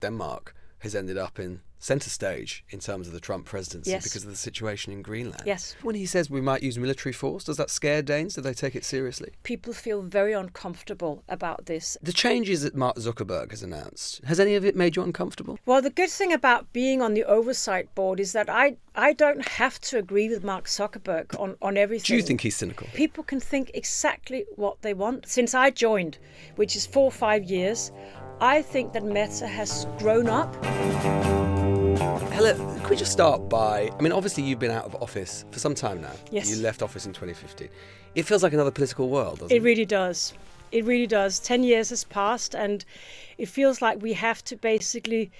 Denmark has ended up in centre stage in terms of the Trump presidency because of the situation in Greenland. Yes. When he says we might use military force, does that scare Danes? Do they take it seriously? People feel very uncomfortable about this. The changes that Mark Zuckerberg has announced, has any of it made you uncomfortable? Well, the good thing about being on the oversight board is that I don't have to agree with Mark Zuckerberg on everything. Do you think he's cynical? People can think exactly what they want. Since I joined, which is 4 or 5 years, I think that Meta has grown up. Helle, could we just start by, obviously you've been out of office for some time now. Yes. You left office in 2015. It feels like another political world, doesn't it? It really does. It really does. 10 years has passed and it feels like we have to basically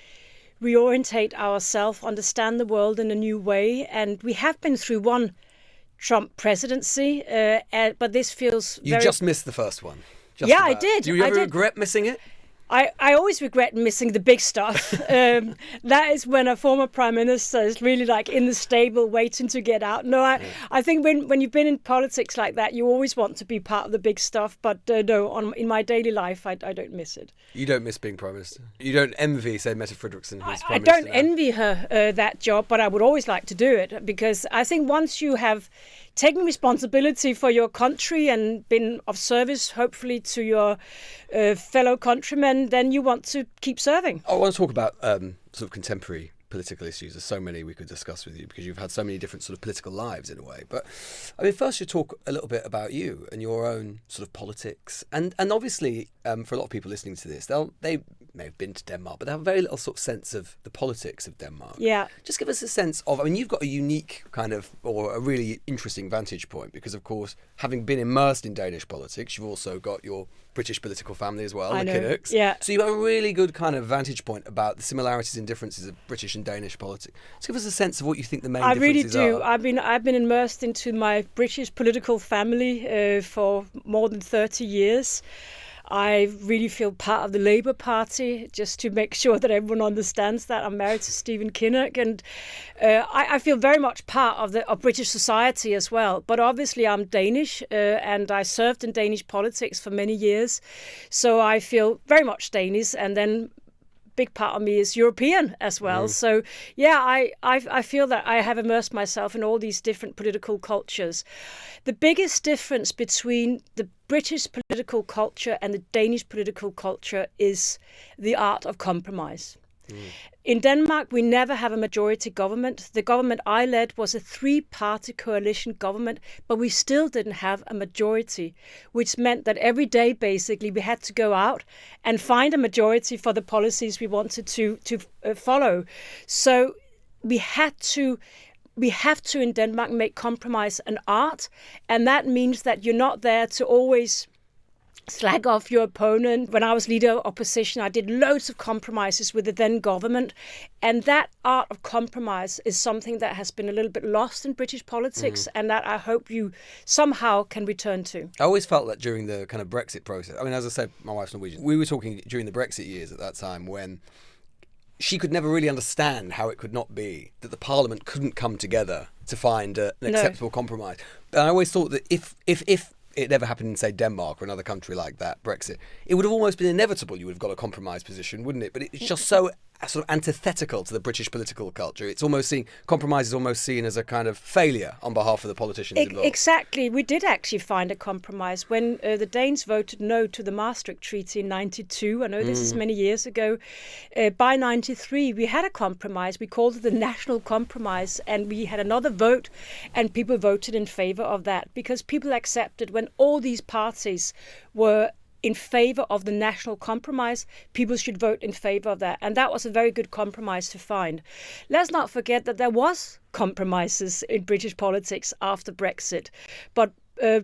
reorientate ourselves, understand the world in a new way. And we have been through one Trump presidency, but this feels You just missed the first one. I did. Do you ever regret missing it? I always regret missing the big stuff. That is when a former prime minister is really like in the stable waiting to get out. No, I think when you've been in politics like that, you always want to be part of the big stuff. But no, in my daily life, I don't miss it. You don't miss being prime minister? You don't envy, say, Mette Frederiksen, who's prime I minister don't now? envy her that job, but I would always like to do it because I think once you have taken responsibility for your country and been of service, hopefully, to your fellow countrymen, then you want to keep serving. I want to talk about sort of contemporary political issues. There's so many we could discuss with you because you've had so many different sort of political lives in a way. But first you talk a little bit about you and your own sort of politics. And obviously, for a lot of people listening to this, they may have been to Denmark, but they have very little sort of sense of the politics of Denmark. Yeah. Just give us a sense of, you've got a unique kind of, or a really interesting vantage point because, of course, having been immersed in Danish politics, you've also got your British political family as well, the Kinnocks. Yeah. So you have a really good kind of vantage point about the similarities and differences of British and Danish politics. Just give us a sense of what you think the main differences are. I really do. I've been immersed into my British political family for more than 30 years. I really feel part of the Labour Party, just to make sure that everyone understands that. I'm married to Stephen Kinnock, and I feel very much part of British society as well. But obviously I'm Danish, and I served in Danish politics for many years. So I feel very much Danish, and then big part of me is European as well. So yeah, I feel that I have immersed myself in all these different political cultures. The biggest difference between the British political culture and the Danish political culture is the art of compromise. In Denmark, we never have a majority government. The government I led was a 3-party coalition government, but we still didn't have a majority, which meant that every day, basically, we had to go out and find a majority for the policies we wanted to follow. So we have to in Denmark make compromise an art, and that means that you're not there to always slag off your opponent. When I was leader of opposition, I did loads of compromises with the then government. And that art of compromise is something that has been a little bit lost in British politics and that I hope you somehow can return to. I always felt that during the kind of Brexit process, as I said, my wife's Norwegian, we were talking during the Brexit years at that time when she could never really understand how it could not be that the Parliament couldn't come together to find an acceptable compromise. And I always thought that if it never happened in, say, Denmark or another country like that, Brexit, it would have almost been inevitable you would have got a compromise position, wouldn't it? But it's just so sort of antithetical to the British political culture. It's almost compromise is almost seen as a kind of failure on behalf of the politicians involved. Exactly. We did actually find a compromise. When the Danes voted no to the Maastricht Treaty in 92, I know this is many years ago, by 93 we had a compromise. We called it the National Compromise, and we had another vote, and people voted in favour of that because people accepted when all these parties were in favour of the national compromise, people should vote in favour of that. And that was a very good compromise to find. Let's not forget that there was compromises in British politics after Brexit, but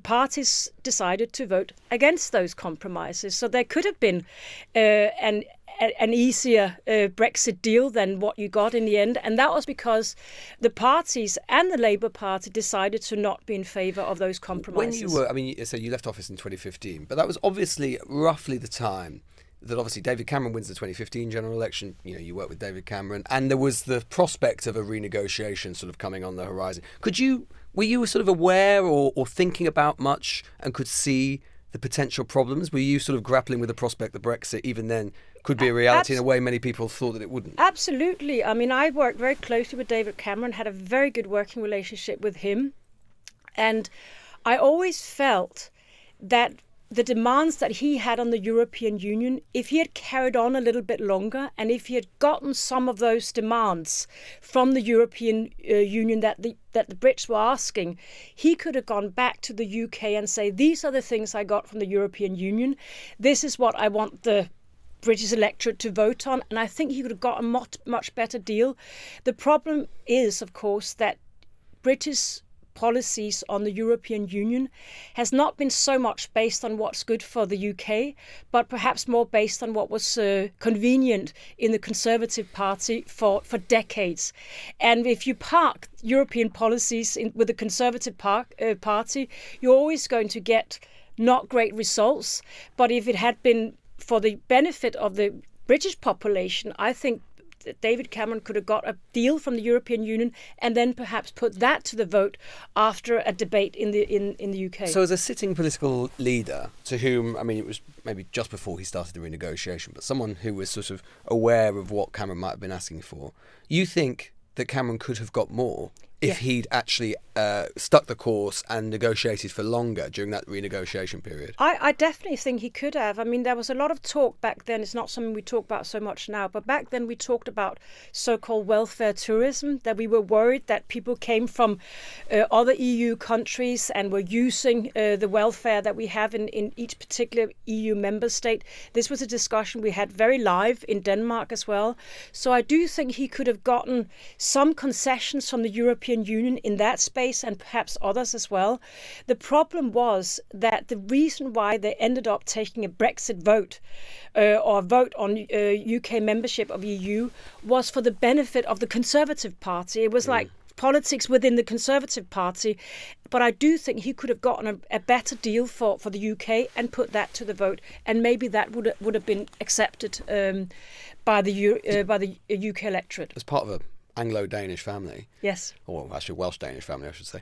parties decided to vote against those compromises. So there could have been an easier Brexit deal than what you got in the end. And that was because the parties and the Labour Party decided to not be in favour of those compromises. When you were, so you left office in 2015, but that was obviously roughly the time that obviously David Cameron wins the 2015 general election. You worked with David Cameron, and there was the prospect of a renegotiation sort of coming on the horizon. Were you sort of aware or thinking about much and could see the potential problems? Were you sort of grappling with the prospect that Brexit, even then, could be a reality in a way many people thought that it wouldn't? Absolutely. I mean, I worked very closely with David Cameron, had a very good working relationship with him. And I always felt that the demands that he had on the European Union, if he had carried on a little bit longer and if he had gotten some of those demands from the European Union that the Brits were asking, he could have gone back to the UK and say, these are the things I got from the European Union. This is what I want the British electorate to vote on. And I think he could have got a much better deal. The problem is, of course, that British policies on the European Union has not been so much based on what's good for the UK, but perhaps more based on what was convenient in the Conservative Party for decades. And if you park European policies with the Conservative Party, you're always going to get not great results. But if it had been for the benefit of the British population, I think David Cameron could have got a deal from the European Union and then perhaps put that to the vote after a debate in the UK. So as a sitting political leader to whom, I mean, it was maybe just before he started the renegotiation, but someone who was sort of aware of what Cameron might have been asking for, you think that Cameron could have got more if he'd actually stuck the course and negotiated for longer during that renegotiation period? I definitely think he could have. I mean, there was a lot of talk back then. It's not something we talk about so much now, but back then we talked about so-called welfare tourism, that we were worried that people came from other EU countries and were using the welfare that we have in each particular EU member state. This was a discussion we had very live in Denmark as well. So I do think he could have gotten some concessions from the European Union in that space and perhaps others as well. The problem was that the reason why they ended up taking a Brexit vote or vote on UK membership of EU was for the benefit of the Conservative Party. It was like politics within the Conservative Party, but I do think he could have gotten a better deal for the UK and put that to the vote, and maybe that would have been accepted by the UK electorate. As part of a Anglo-Danish family. Yes. Or actually Welsh-Danish family, I should say.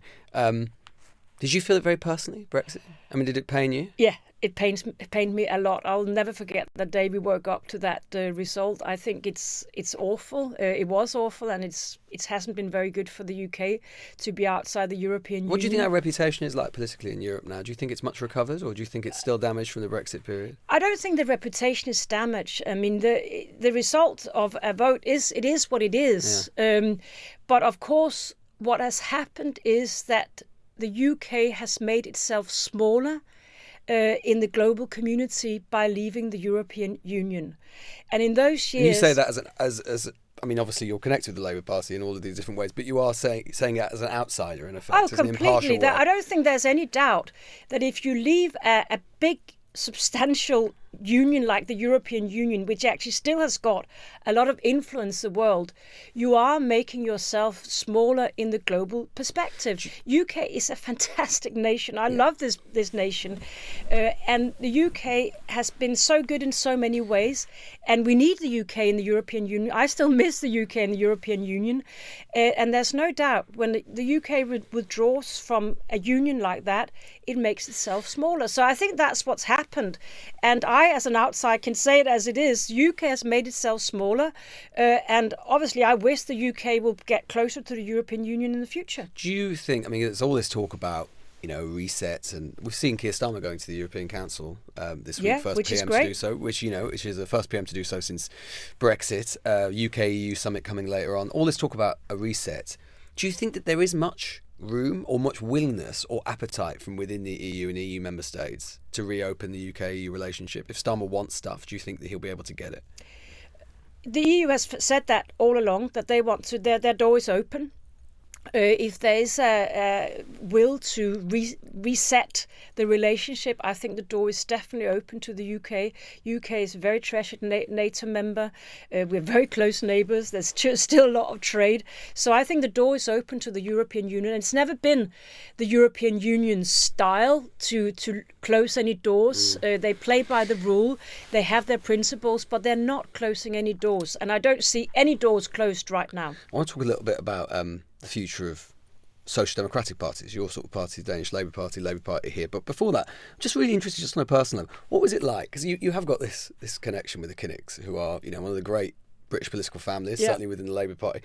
Did you feel it very personally, Brexit? I mean, did it pain you? Yeah, it pained me a lot. I'll never forget the day we woke up to that result. I think it's awful. It was awful, and it hasn't been very good for the UK to be outside the European Union. What do you think our reputation is like politically in Europe now? Do you think it's much recovered, or do you think it's still damaged from the Brexit period? I don't think the reputation is damaged. I mean, the result of a vote is what it is. Yeah. But of course, what has happened is that the UK has made itself smaller in the global community by leaving the European Union. And in those years... And you say that as I mean, obviously you're connected with the Labour Party in all of these different ways, but you are saying that as an outsider, in effect, as an impartial one. I don't think there's any doubt that if you leave a big, substantial union like the European Union, which actually still has got a lot of influence in the world, you are making yourself smaller in the global perspective. UK is a fantastic nation. I love this nation. And the UK has been so good in so many ways. And we need the UK in the European Union. I still miss the UK in the European Union. And there's no doubt when the UK withdraws from a union like that, it makes itself smaller. So I think that's what's happened. And I, as an outsider, can say it as it is. UK has made itself smaller. And obviously, I wish the UK will get closer to the European Union in the future. Do you think, I mean, there's all this talk about, resets, and we've seen Keir Starmer going to the European Council this week, first PM to do so, which is the first PM to do so since Brexit, UK-EU summit coming later on. All this talk about a reset. Do you think that there is much room or much willingness or appetite from within the EU and EU member states to reopen the UK-EU relationship? If Starmer wants stuff, do you think that he'll be able to get it? The EU has said that all along, that they want to, their door is open. If there is a will to reset the relationship, I think the door is definitely open to the UK. UK is a very treasured NATO member. We're very close neighbours. There's still a lot of trade. So I think the door is open to the European Union. It's never been the European Union's style to close any doors. They play by the rule. They have their principles, but they're not closing any doors. And I don't see any doors closed right now. I want to talk a little bit about the future of social democratic parties, your sort of party, the Danish Labour Party here. But before that, I'm just really interested, just on a personal level, what was it like? Because you have got this connection with the Kinnocks, who are, you know, one of the great British political families, certainly within the Labour Party.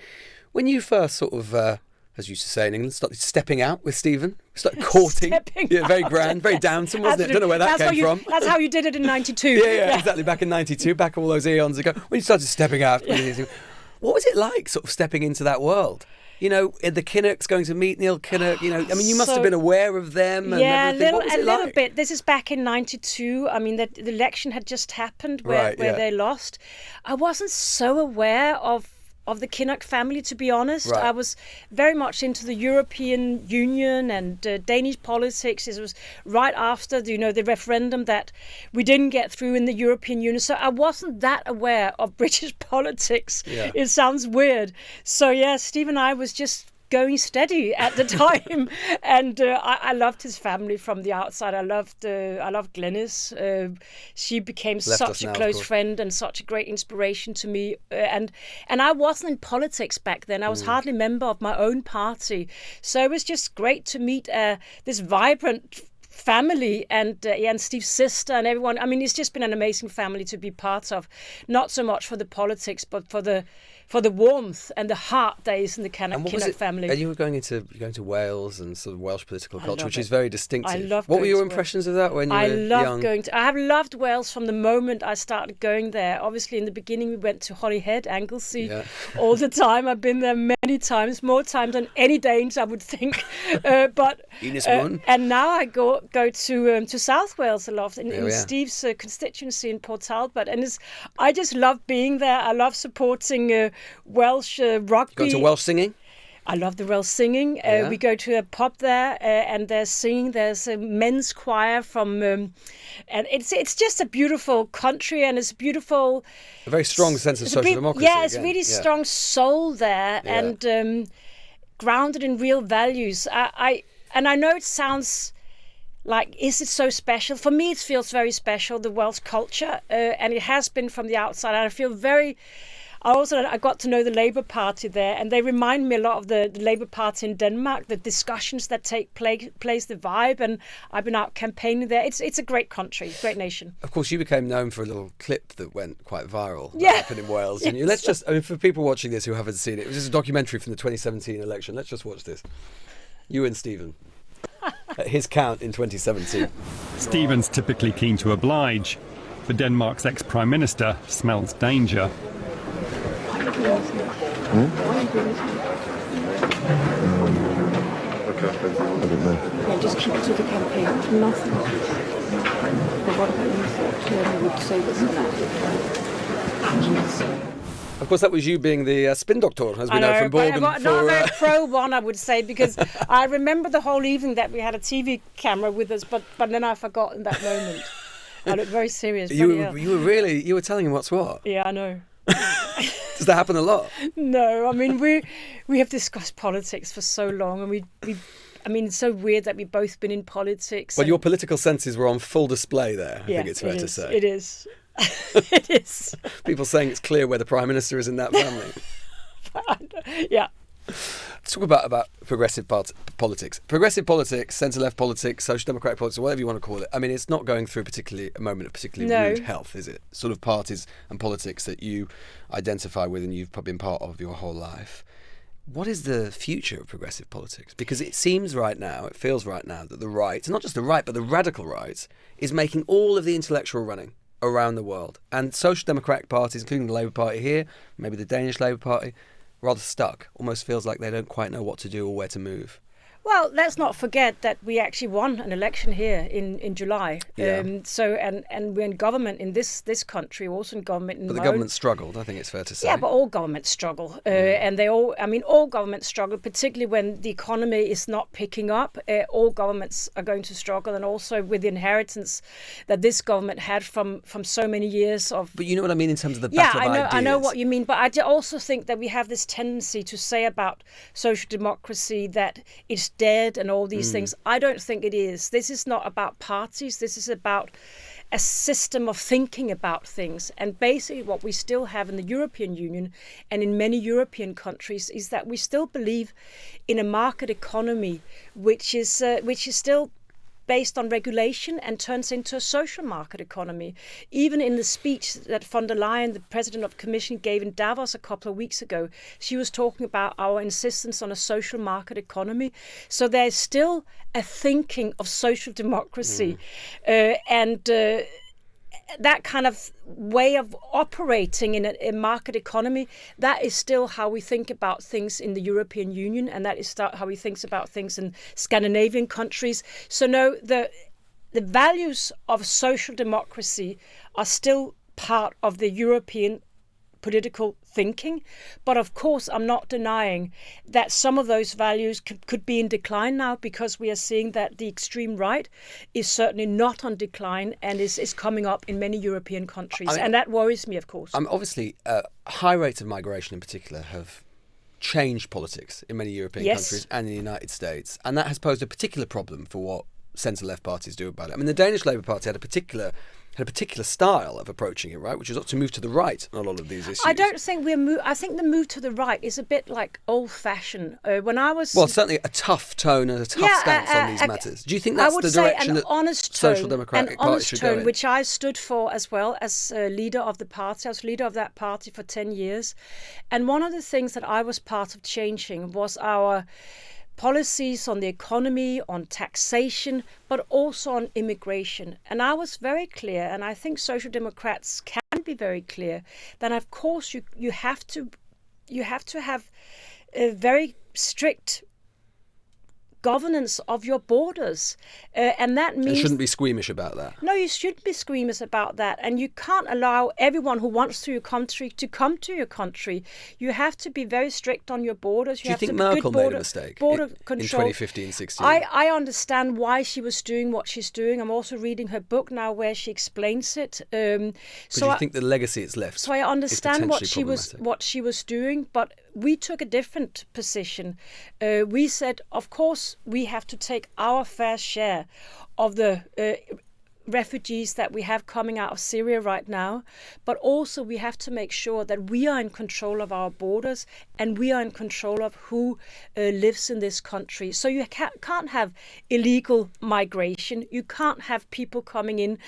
When you first sort of, as you used to say in England, started stepping out with Stephen, started courting, very grand, very Downton, wasn't it? I don't know where that came from. That's how you did it in '92. Yeah, exactly. Back in '92, back all those eons ago, when you started stepping out. What was it like, sort of stepping into that world? You know, the Kinnocks, going to meet Neil Kinnock, you know, I mean, you must have been aware of them and everything. What was it like? A little bit. This is back in '92. I mean, the election had just happened where they lost. I wasn't so aware of the Kinnock family, to be honest. Right. I was very much into the European Union and Danish politics. It was right after, the referendum that we didn't get through in the European Union. So I wasn't that aware of British politics. Yeah. It sounds weird. So yeah, Steve and I was just going steady at the time, and I loved his family from the outside. I loved Glenys. She became such a close friend and such a great inspiration to me. And I wasn't in politics back then. I was hardly a member of my own party, so it was just great to meet this vibrant family and Steve's sister and everyone. I mean, it's just been an amazing family to be part of. Not so much for the politics, but for the warmth and the heart that is in the Kinnock family. And you were going to Wales and sort of Welsh political culture, which is very distinctive. I love. What were your impressions of that when you were young? I have loved Wales from the moment I started going there. Obviously, in the beginning, we went to Holyhead, Anglesey, all the time. I've been there many times, more times than any Danes, I would think. But and now I go to South Wales a lot in Steve's constituency in Port Talbot, and I just love being there. I love supporting Welsh rugby. Going to Welsh singing? I love the Welsh singing. We go to a pub there, and there's singing. There's a men's choir from, and it's just a beautiful country, and it's beautiful. A very strong sense of social democracy. Yeah, it's really strong soul there, and grounded in real values. I know it sounds like, is it so special? For me, it feels very special, the Welsh culture, and it has been from the outside. And I feel I got to know the Labour Party there, and they remind me a lot of the Labour Party in Denmark, the discussions that take place, the vibe, and I've been out campaigning there. It's a great country, great nation. Of course, you became known for a little clip that went quite viral that happened in Wales. Yes. Let's just, for people watching this who haven't seen it, it was just a documentary from the 2017 election. Let's just watch this. You and Stephen. At his count in 2017. Stephen's typically keen to oblige, but Denmark's ex-Prime Minister smells danger. Yeah, just keep it to the campaign. Nothing. But what about you thought would say this and that? Of course, that was you being the spin doctor, as we know from Borgen. Not a very pro one, I would say, because I remember the whole evening that we had a TV camera with us, but then I forgot in that moment. I looked very serious. You were telling him what's what? Yeah, I know. Does that happen a lot? No, I mean, we have discussed politics for so long, and it's so weird that we've both been in politics. Well, your political senses were on full display there, I think it's fair to say. It is. It is. People saying it's clear where the Prime Minister is in that family. Yeah. Let's talk about progressive politics. Progressive politics, centre-left politics, social democratic politics, or whatever you want to call it. I mean, it's not going through a moment of particularly rude health, is it? Sort of parties and politics that you identify with and you've been part of your whole life. What is the future of progressive politics? Because it feels right now that the right, not just the right, but the radical right, is making all of the intellectual running around the world. And social democratic parties, including the Labour Party here, maybe the Danish Labour Party, rather stuck. Almost feels like they don't quite know what to do or where to move. Well, let's not forget that we actually won an election here in July. Yeah. And we're in government in this country, also in government. But the government struggled, I think it's fair to say. Yeah, but all governments struggle. And all governments struggle, particularly when the economy is not picking up. All governments are going to struggle, and also with the inheritance that this government had from so many years of... But you know what I mean in terms of the battle of ideas? I know what you mean. But I also think that we have this tendency to say about social democracy that it's dead and all these things. I don't think it is. This is not about parties. This is about a system of thinking about things. And basically what we still have in the European Union and in many European countries is that we still believe in a market economy which is still based on regulation and turns into a social market economy. Even in the speech that von der Leyen, the president of the Commission, gave in Davos a couple of weeks ago, she was talking about our insistence on a social market economy. So there's still a thinking of social democracy. That kind of way of operating in a market economy, that is still how we think about things in the European Union, and that is how we think about things in Scandinavian countries. So no, the values of social democracy are still part of the European political thinking. But of course, I'm not denying that some of those values could be in decline now, because we are seeing that the extreme right is certainly not on decline and is coming up in many European countries. And that worries me, of course. Obviously, high rates of migration in particular have changed politics in many European countries and in the United States. And that has posed a particular problem for what centre-left parties do about it. I mean, the Danish Labour Party had a particular style of approaching it, right, which is to move to the right on a lot of these issues. I don't think I think the move to the right is a bit like old-fashioned. When I was certainly a tough tone and a tough stance on these matters. Do you think that's the direction that Social Democratic Party should go in? Which I stood for as well as leader of the party. I was leader of that party for 10 years, and one of the things that I was part of changing was our policies on the economy, on taxation, but also on immigration. And I was very clear, and I think Social Democrats can be very clear, that of course you have to have a very strict governance of your borders, and that means you shouldn't be squeamish about that. No, you shouldn't be squeamish about that, and you can't allow everyone who wants to your country to come to your country. You have to be very strict on your borders. Do you think Merkel made a mistake in 2015-16? I understand why she was doing what she's doing. I'm also reading her book now where she explains it. So you think the legacy it's left? So I understand what she was doing, but we took a different position. We said, of course, we have to take our fair share of the refugees that we have coming out of Syria right now, but also we have to make sure that we are in control of our borders and we are in control of who lives in this country. So you can't have illegal migration. You can't have people coming in,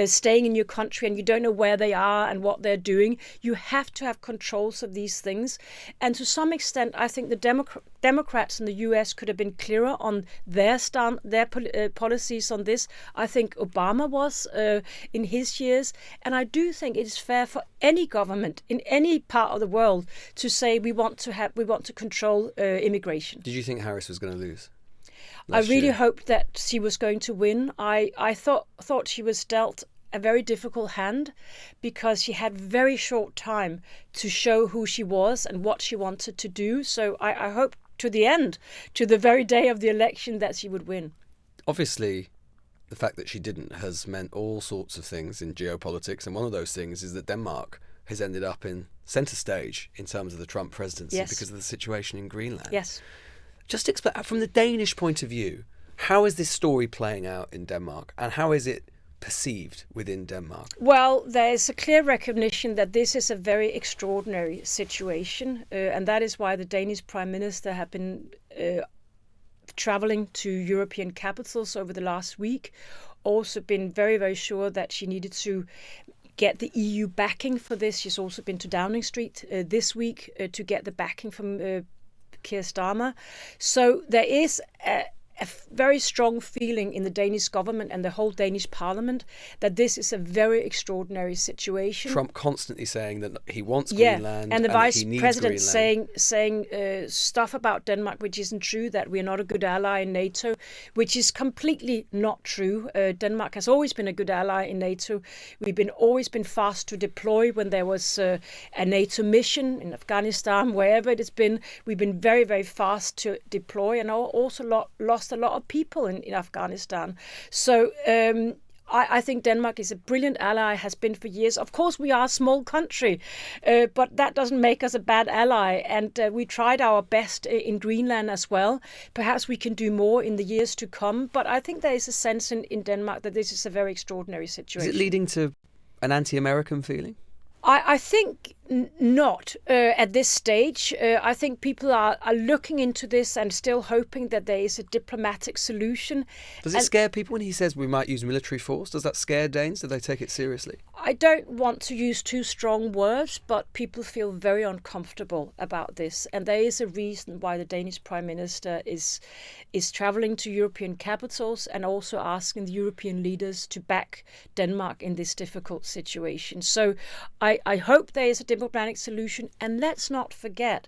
staying in your country, and you don't know where they are and what they're doing. You have to have controls of these things. And to some extent, I think the Democrats in the US could have been clearer on their policies on this. I think Obama was in his years, and I do think it is fair for any government in any part of the world to say we want to control immigration. Did you think Harris was going to lose? I really hoped that she was going to win. I thought she was dealt a very difficult hand, because she had very short time to show who she was and what she wanted to do. So I hope to the end, to the very day of the election, that she would win. Obviously, the fact that she didn't has meant all sorts of things in geopolitics, and one of those things is that Denmark has ended up in centre stage in terms of the Trump presidency because of the situation in Greenland. Yes. Just from the Danish point of view, how is this story playing out in Denmark, and how is it perceived within Denmark? Well, there is a clear recognition that this is a very extraordinary situation, and that is why the Danish Prime Minister have been traveling to European capitals over the last week, also been very, very sure that she needed to get the EU backing for this. She's also been to Downing Street this week to get the backing from Keir Starmer. So there is a very strong feeling in the Danish government and the whole Danish parliament that this is a very extraordinary situation. Trump constantly saying that he wants Greenland, and the vice president Greenland. saying stuff about Denmark which isn't true, that we're not a good ally in NATO, which is completely not true. Denmark has always been a good ally in NATO. We've always been fast to deploy when there was a NATO mission in Afghanistan, wherever it has been. We've been very, very fast to deploy, and also lost a lot of people in Afghanistan. So I think Denmark is a brilliant ally, has been for years. Of course, we are a small country, but that doesn't make us a bad ally. And we tried our best in Greenland as well. Perhaps we can do more in the years to come. But I think there is a sense in Denmark that this is a very extraordinary situation. Is it leading to an anti-American feeling? I think not at this stage. I think people are looking into this and still hoping that there is a diplomatic solution. Does it scare people when he says we might use military force? Does that scare Danes? Do they take it seriously? I don't want to use too strong words, but people feel very uncomfortable about this. And there is a reason why the Danish Prime Minister is travelling to European capitals and also asking the European leaders to back Denmark in this difficult situation. So I hope there is a diplomatic solution. And let's not forget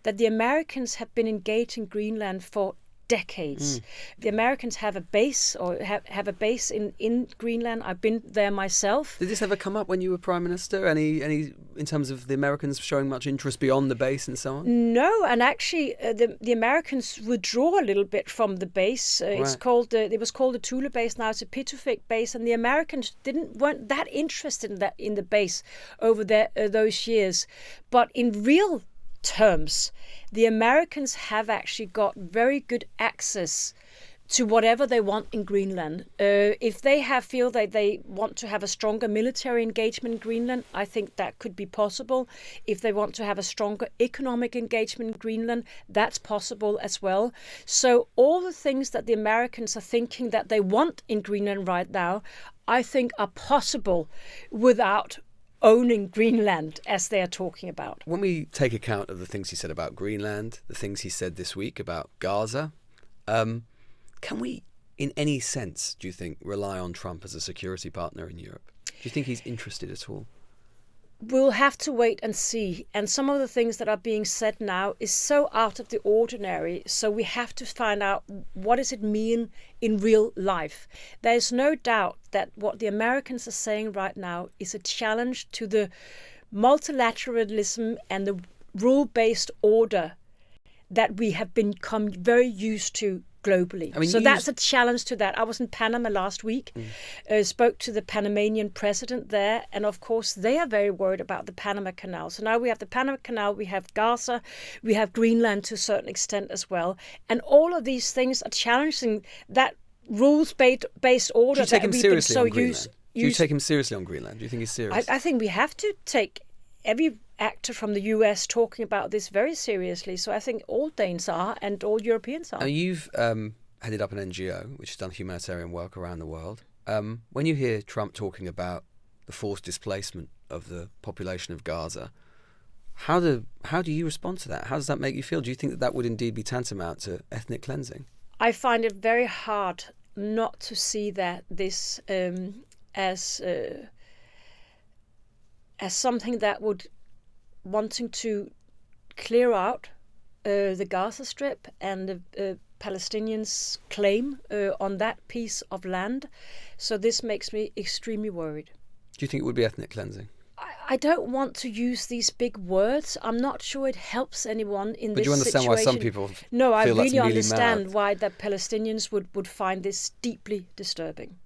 that the Americans have been engaged in Greenland for decades. The Americans have a base or have a base in Greenland. I've been there myself. Did this ever come up when you were Prime Minister? Any in terms of the Americans showing much interest beyond the base and so on? No, and actually the Americans withdraw a little bit from the base. It was called the Thule base. Now it's a Pitufik base, and the Americans weren't that interested in the base over those years. But in real terms, the Americans have actually got very good access to whatever they want in Greenland. If they feel that they want to have a stronger military engagement in Greenland, I think that could be possible. If they want to have a stronger economic engagement in Greenland, that's possible as well. So all the things that the Americans are thinking that they want in Greenland right now, I think are possible without owning Greenland, as they are talking about. When we take account of the things he said about Greenland, the things he said this week about Gaza, can we, in any sense, do you think, rely on Trump as a security partner in Europe? Do you think he's interested at all? We'll have to wait and see. And some of the things that are being said now is so out of the ordinary. So we have to find out what does it mean in real life. There is no doubt that what the Americans are saying right now is a challenge to the multilateralism and the rule-based order that we have become very used to globally. So that's a challenge to that. I was in Panama last week, spoke to the Panamanian president there, and of course they are very worried about the Panama Canal. So now we have the Panama Canal, we have Gaza, we have Greenland to a certain extent as well. And all of these things are challenging that rules-based order that we've been so used. Do you take him seriously on Greenland? Do you think he's serious? I think we have to take every actor from the US talking about this very seriously. So I think all Danes are and all Europeans are. Now you've headed up an NGO which has done humanitarian work around the world. When you hear Trump talking about the forced displacement of the population of Gaza, how do you respond to that? How does that make you feel? Do you think that would indeed be tantamount to ethnic cleansing? I find it very hard not to see this as something that would wanting to clear out the Gaza Strip and the Palestinians' claim on that piece of land. So this makes me extremely worried. Do you think it would be ethnic cleansing? I don't want to use these big words. I'm not sure it helps anyone in this situation. But you understand why some people No, I feel really that's understand mad. why the Palestinians would find this deeply disturbing.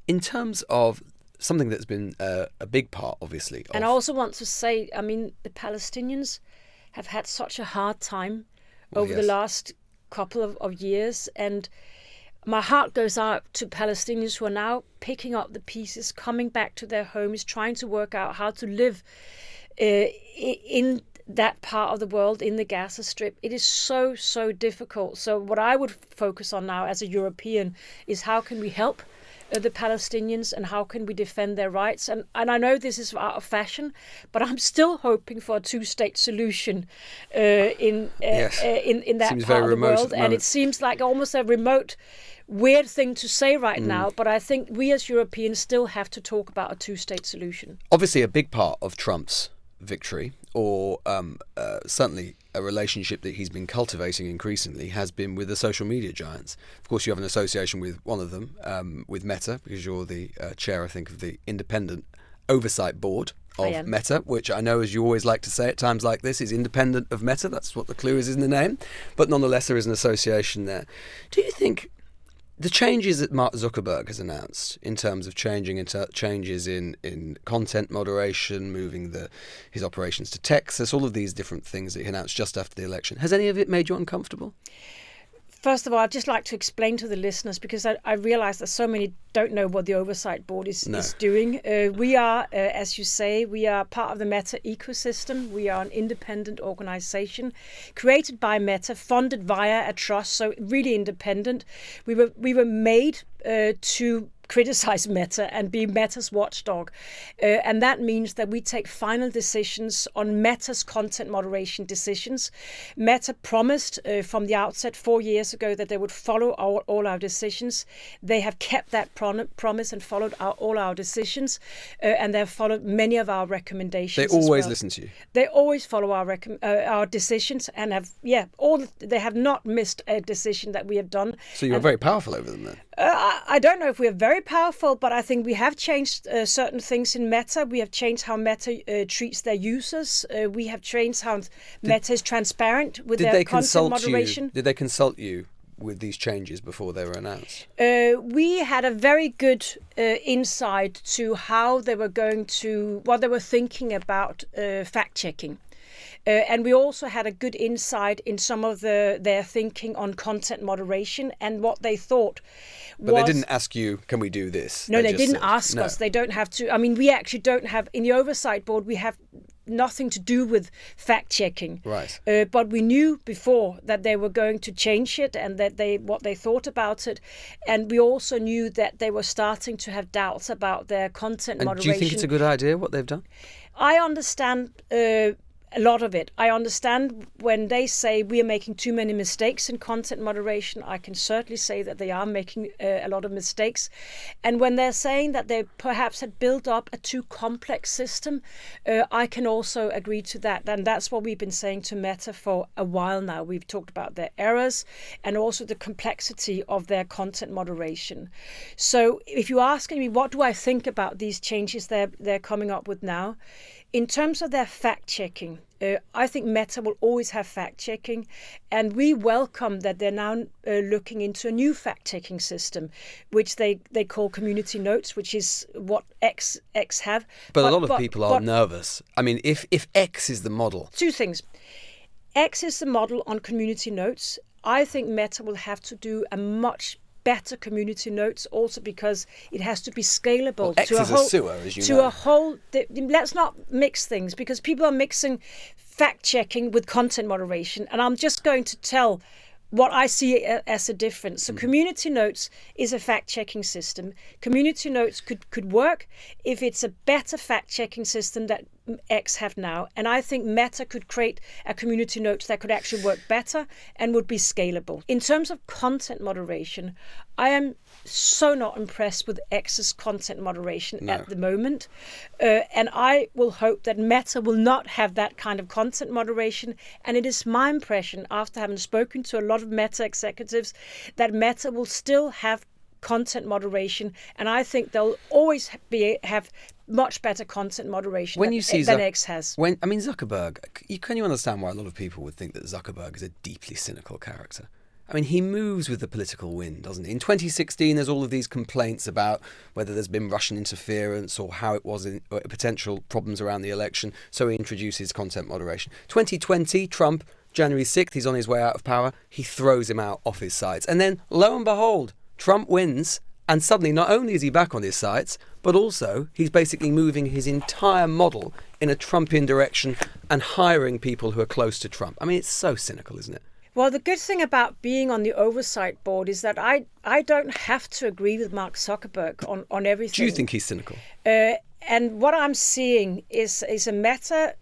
In terms of something that's been a big part, obviously. And I also want to say, the Palestinians have had such a hard time over the last couple of years. And my heart goes out to Palestinians who are now picking up the pieces, coming back to their homes, trying to work out how to live in that part of the world, in the Gaza Strip. It is so, so difficult. So what I would focus on now as a European is how can we help the Palestinians and how can we defend their rights? And I know this is out of fashion, but I'm still hoping for a two-state solution in that part of the world. And it seems like almost a remote, weird thing to say right now, but I think we as Europeans still have to talk about a two-state solution. Obviously, a big part of Trump's victory, or certainly a relationship that he's been cultivating increasingly, has been with the social media giants. Of course, you have an association with one of them, with Meta, because you're the chair, I think, of the independent oversight board of Meta, which I know, as you always like to say at times like this, is independent of Meta. That's what the clue is in the name. But nonetheless, there is an association there. Do you think The changes that Mark Zuckerberg has announced in terms of changes in content moderation, moving his operations to Texas, all of these different things that he announced just after the election, has any of it made you uncomfortable? First of all, I'd just like to explain to the listeners, because I realise that so many don't know what the Oversight Board is doing. We are, as you say, we are part of the Meta ecosystem. We are an independent organisation created by Meta, funded via a trust, so really independent. We were made to criticize Meta and be Meta's watchdog. And that means that we take final decisions on Meta's content moderation decisions. Meta promised from the outset 4 years ago that they would follow all our decisions. They have kept that promise and followed all our decisions, and they've followed many of our recommendations. They always listen to you. They always follow our decisions and they have not missed a decision that we have done. So you're very powerful over them then? I don't know if we're very powerful, but I think we have changed certain things in Meta. We have changed how Meta treats their users. We have changed how Meta is transparent with their content moderation. Did they consult you with these changes before they were announced? We had a very good insight to how they were what they were thinking about fact-checking. And we also had a good insight in some of their thinking on content moderation and what they thought. But they didn't ask you, can we do this? No, they didn't ask us. They don't have to. I mean, we actually don't have, in the Oversight Board, we have nothing to do with fact-checking. Right. But we knew before that they were going to change it and that what they thought about it. And we also knew that they were starting to have doubts about their content moderation. Do you think it's a good idea, what they've done? I understand a lot of it. I understand when they say we are making too many mistakes in content moderation. I can certainly say that they are making a lot of mistakes. And when they're saying that they perhaps had built up a too complex system, I can also agree to that. And that's what we've been saying to Meta for a while now. We've talked about their errors and also the complexity of their content moderation. So if you're asking me, what do I think about these changes they're coming up with now? In terms of their fact-checking, I think Meta will always have fact-checking, and we welcome that they're now looking into a new fact-checking system, which they call community notes, which is what X have. But a lot of people are nervous. I mean, if X is the model... Two things. X is the model on community notes. I think Meta will have to do a much better community notes, also because it has to be scalable to a whole. Let's not mix things, because people are mixing fact checking with content moderation, and I'm just going to tell what I see as a difference. So community notes is a fact-checking system. Community notes could work if it's a better fact-checking system that X have now. And I think Meta could create a community note that could actually work better and would be scalable. In terms of content moderation, I am so not impressed with X's content moderation at the moment. And I will hope that Meta will not have that kind of content moderation. And it is my impression, after having spoken to a lot of Meta executives, that Meta will still have content moderation, and I think they'll always have much better content moderation than X has. Zuckerberg, can you understand why a lot of people would think that Zuckerberg is a deeply cynical character? I mean, he moves with the political wind, doesn't he? In 2016, there's all of these complaints about whether there's been Russian interference or how it was in potential problems around the election, so he introduces content moderation. 2020, Trump, January 6th, he's on his way out of power, he throws him out off his sites. And then, lo and behold, Trump wins, and suddenly not only is he back on his sites, but also he's basically moving his entire model in a Trumpian direction and hiring people who are close to Trump. I mean, it's so cynical, isn't it? Well, the good thing about being on the Oversight Board is that I don't have to agree with Mark Zuckerberg on everything. Do you think he's cynical? And what I'm seeing is a Meta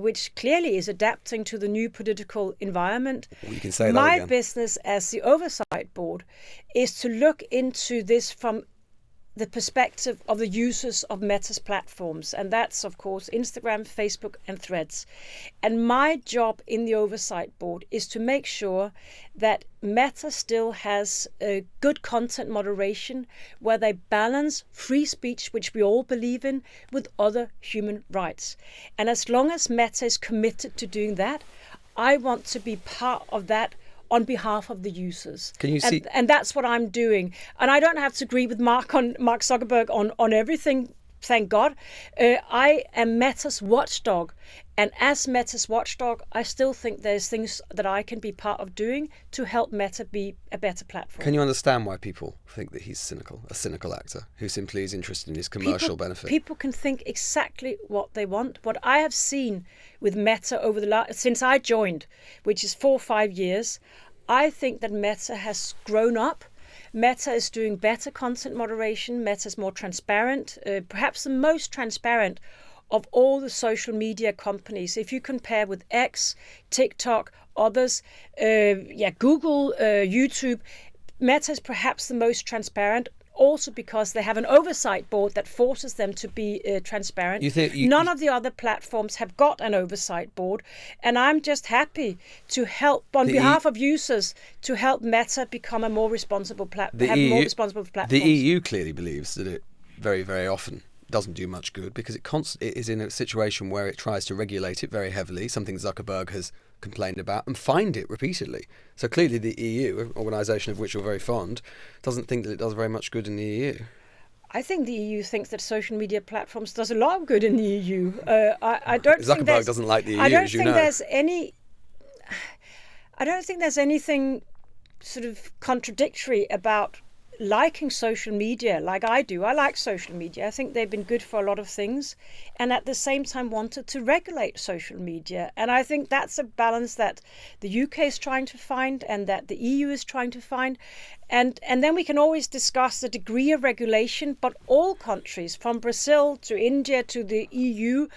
which clearly is adapting to the new political environment. Well, you can say that My again. business as the Oversight Board is to look into this from the perspective of the users of Meta's platforms. And that's, of course, Instagram, Facebook, and Threads. And my job in the Oversight Board is to make sure that Meta still has a good content moderation where they balance free speech, which we all believe in, with other human rights. And as long as Meta is committed to doing that, I want to be part of that on behalf of the users. Can you see? And that's what I'm doing. And I don't have to agree with Mark Zuckerberg on everything. Thank God. I am Meta's watchdog. And as Meta's watchdog, I still think there's things that I can be part of doing to help Meta be a better platform. Can you understand why people think that he's cynical, a cynical actor who simply is interested in his commercial benefit? People can think exactly what they want. What I have seen with Meta over since I joined, which is 4 or 5 years, I think that Meta has grown up. Meta is doing better content moderation. Meta is more transparent, perhaps the most transparent of all the social media companies. If you compare with X, TikTok, others, Google, YouTube, Meta is perhaps the most transparent, also because they have an oversight board that forces them to be transparent. None of the other platforms have got an oversight board, and I'm just happy to help, on behalf of users, to help Meta become a more responsible platform. More responsible platforms. The EU clearly believes that it very, very often doesn't do much good because it is in a situation where it tries to regulate it very heavily, something Zuckerberg has complained about, and fined it repeatedly. So clearly the EU, an organisation of which you're very fond, doesn't think that it does very much good in the EU. I think the EU thinks that social media platforms does a lot of good in the EU. I don't think Zuckerberg doesn't like the EU, I don't as you think know. I don't think there's anything sort of contradictory about liking social media like I do. I like social media. I think they've been good for a lot of things, and at the same time wanted to regulate social media. And I think that's a balance that the UK is trying to find and that the EU is trying to find. And then we can always discuss the degree of regulation, but all countries, from Brazil to India to the EU,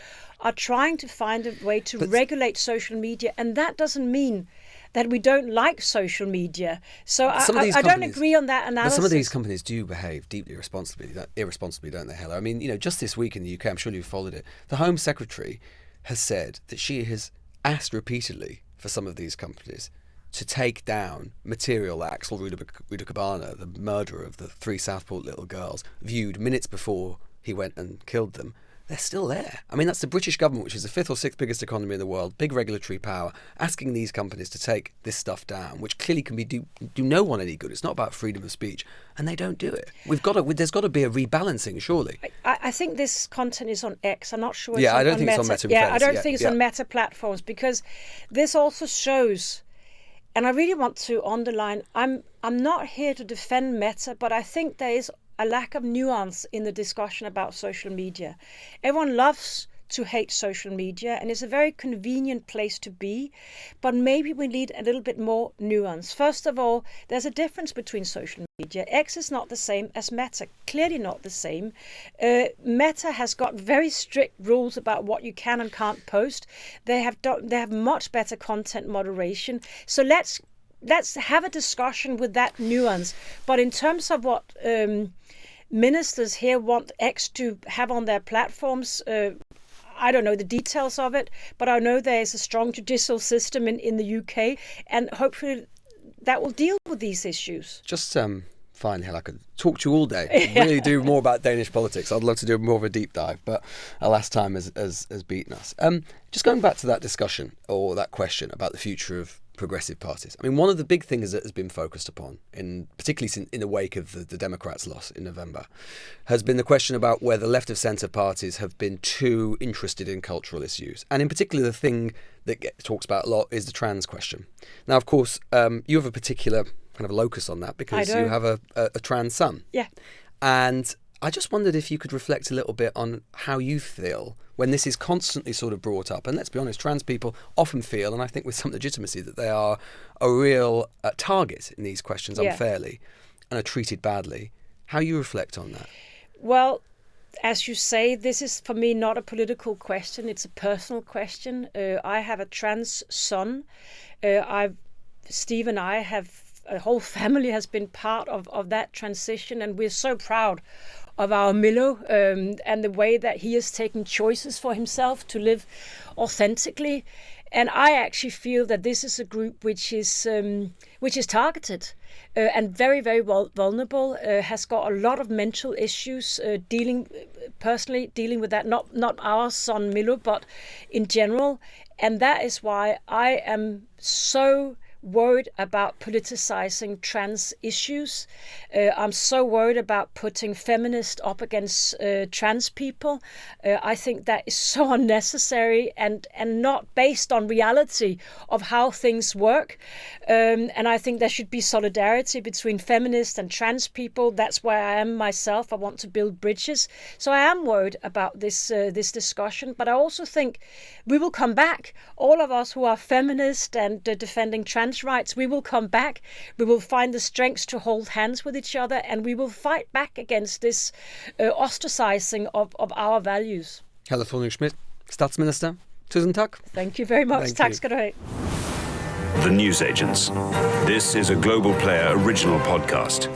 are trying to find a way to regulate social media. And that doesn't mean that we don't like social media. So I don't agree on that analysis. But some of these companies do behave deeply irresponsibly, don't they, Helle? I mean, just this week in the UK, I'm sure you've followed it, the Home Secretary has said that she has asked repeatedly for some of these companies to take down material that Axel Rudakabana, the murderer of the 3 Southport little girls, viewed minutes before he went and killed them. They're still there. I mean, that's the British government, which is the 5th or 6th biggest economy in the world, big regulatory power, asking these companies to take this stuff down, which clearly can do no one any good. It's not about freedom of speech, and they don't do it. There's got to be a rebalancing, surely. I think this content is on X. I'm not sure. I don't think it's on Meta. I don't think it's on Meta platforms, because this also shows. And I really want to underline, I'm not here to defend Meta, but I think there is a lack of nuance in the discussion about social media. Everyone loves to hate social media, and it's a very convenient place to be, but maybe we need a little bit more nuance. First of all, there's a difference between social media. X is not the same as Meta, clearly not the same. Meta has got very strict rules about what you can and can't post. They have much better content moderation. So let's have a discussion with that nuance. But in terms of what ministers here want X to have on their platforms, I don't know the details of it, but I know there is a strong judicial system in the UK, and hopefully that will deal with these issues. Just fine, Helle, I could talk to you all day. Really do more about Danish politics. I'd love to do more of a deep dive, but alas, time has beaten us. Just going back to that discussion or that question about the future of progressive parties. I mean, one of the big things that has been focused upon, particularly in the wake of the Democrats' loss in November, has been the question about whether left of centre parties have been too interested in cultural issues. And in particular, the thing that gets talked about a lot is the trans question. Now, of course, you have a particular kind of locus on that because you have a trans son. Yeah. And I just wondered if you could reflect a little bit on how you feel when this is constantly sort of brought up. And let's be honest, trans people often feel, and I think with some legitimacy, that they are a real target in these questions unfairly and are treated badly. How you reflect on that? Well, as you say, this is for me not a political question. It's a personal question. I have a trans son. Steve and I have, a whole family has been part of that transition, and we're so proud of our Milo and the way that he has taken choices for himself to live authentically. And I actually feel that this is a group which is targeted and very, very vulnerable, has got a lot of mental issues, dealing with that, not our son Milo, but in general. And that is why I am so worried about politicizing trans issues. I'm so worried about putting feminists up against trans people. I think that is so unnecessary and not based on reality of how things work. And I think there should be solidarity between feminists and trans people. That's where I am myself. I want to build bridges. So I am worried about this discussion. But I also think we will come back. All of us who are feminist and defending trans rights, we will come back. We will find the strength to hold hands with each other, and we will fight back against this ostracizing of our values. Helle Thorning-Schmidt, statsminister. Tusind tak. Thank you very much. Tak skal du have. The Newsagents. This is a Global Player original podcast.